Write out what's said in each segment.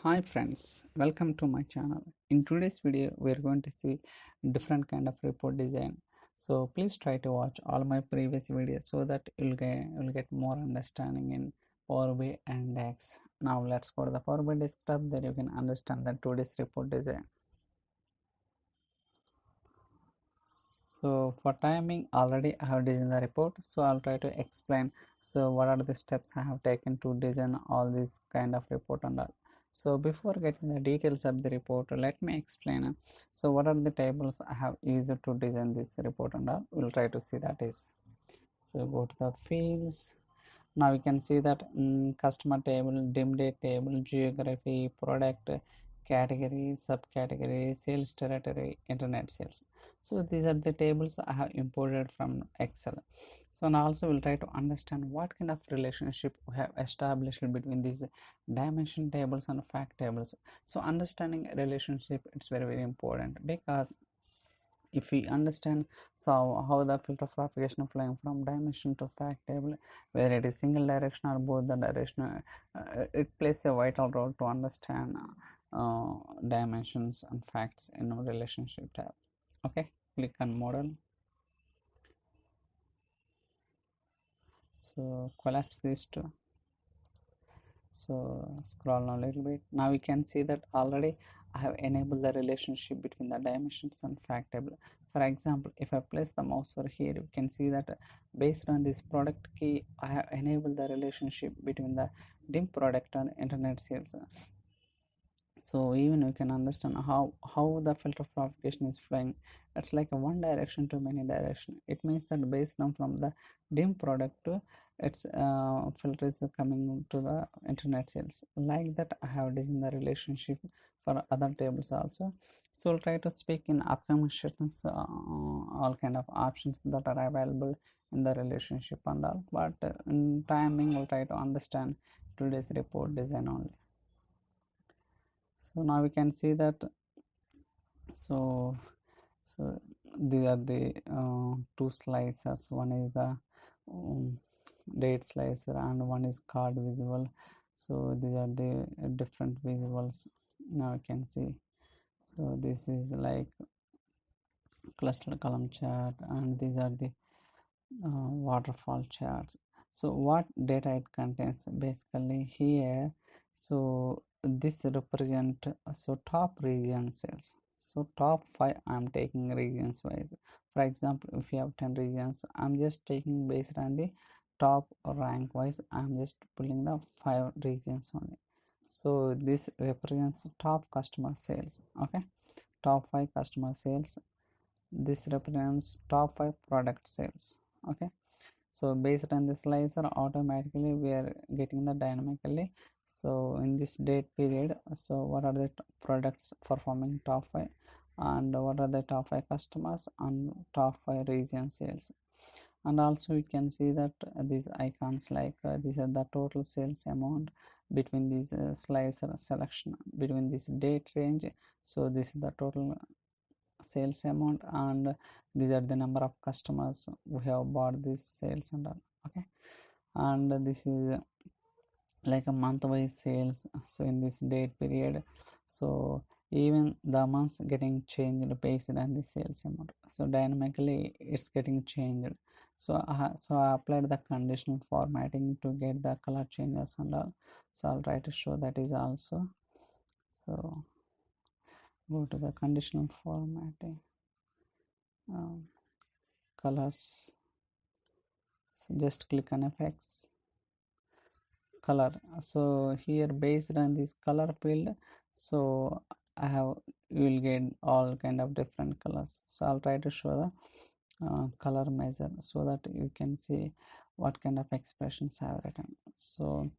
Hi friends, welcome to my channel. In today's video we are going to see different kind of report design. So please try to watch all my previous videos so that you'll get more understanding in Power BI and DAX. Now let's go to the Power BI desktop, there you can understand the today's report design. So for timing, already I have designed the report, so I'll try to explain so what are the steps I have taken to design all this kind of report and all. So before getting the details of the report, let me explain so what are the tables I have used to design this report and all. We'll try to see that is. So go to the fields. Now you can see that customer table, dim date table, geography, product, category, subcategory, sales territory, internet sales. So these are the tables I have imported from Excel. So now also we'll try to understand what kind of relationship we have established between these dimension tables and fact tables. So understanding relationship, it's very important, because if we understand how the filter propagation flowing from dimension to fact table, whether it is single direction or both the direction, it plays a vital role to understand dimensions and facts in a relationship tab. Okay, click on model. So collapse these two. So scroll down a little bit. Now we can see that already I have enabled the relationship between the dimensions and fact table. For example, if I place the mouse over here, you can see that based on this product key, I have enabled the relationship between the dim product and internet sales. So even you can understand how the filter propagation is flowing. It's like a one direction to many direction. It means that based on from the dim product to its filter is coming to the internet sales. Like that I have designed the relationship for other tables also. So we'll try to speak in upcoming sessions all kind of options that are available in the relationship and all, but in timing we'll try to understand today's report design only. So now we can see that so these are the two slicers. One is the date slicer and one is card visual. So these are the different visuals. Now you can see, so this is like cluster column chart, and these are the waterfall charts. So what data it contains basically here, so this represent so top region sales. So top 5 I'm taking regions wise. For example, if you have 10 regions, I'm just taking based on the top rank wise, I'm just pulling the 5 regions only. So this represents top customer sales. Okay, top 5 customer sales. This represents top 5 product sales. Okay, so based on the slicer, automatically we are getting the dynamically. So in this date period, so what are the products performing top 5, and what are the top 5 customers and top 5 region sales. And also we can see that these icons, like these are the total sales amount between these slicer selection between this date range. So this is the total sales amount, and these are the number of customers who have bought this sales and all. Okay, and this is like a month wise sales. So in this date period, so even the months getting changed based on the sales amount, so dynamically it's getting changed. So I applied the conditional formatting to get the color changes and all. So I'll try to show that is also. So go to the conditional formatting, colors. So just click on effects, color. So here based on this color field, so I have, you will get all kind of different colors. So I'll try to show the color measure so that you can see what kind of expressions I have written. So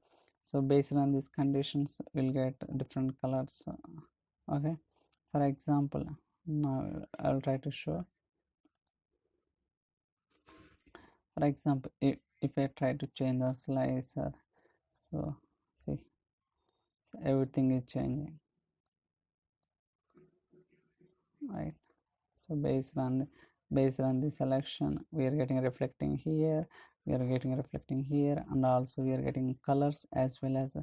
based on these conditions we'll get different colors. Okay, for example, now I'll try to show. For example, if I try to change the slicer, so see, so everything is changing, right? So based on the selection, we are getting reflecting here, we are getting reflecting here, and also we are getting colors as well as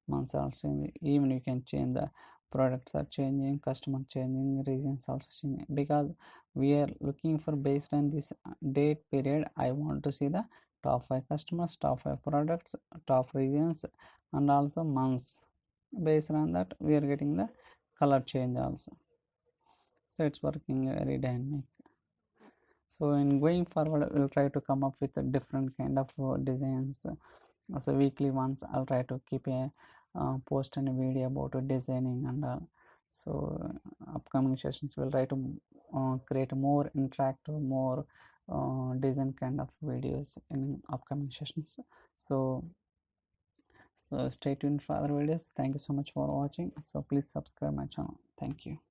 months are changing, even you can change the products are changing, customer changing, regions also changing, because we are looking for based on this date period. I want to see the top 5 customers, top 5 products, top regions, and also months. Based on that we are getting the color change also. So it's working very dynamic. So in going forward we'll try to come up with a different kind of designs. So weekly once I'll try to keep a post and a video about designing and all. So upcoming sessions will try to create more interactive, more design kind of videos in upcoming sessions. So stay tuned for other videos. Thank you so much for watching. So please subscribe my channel. Thank you.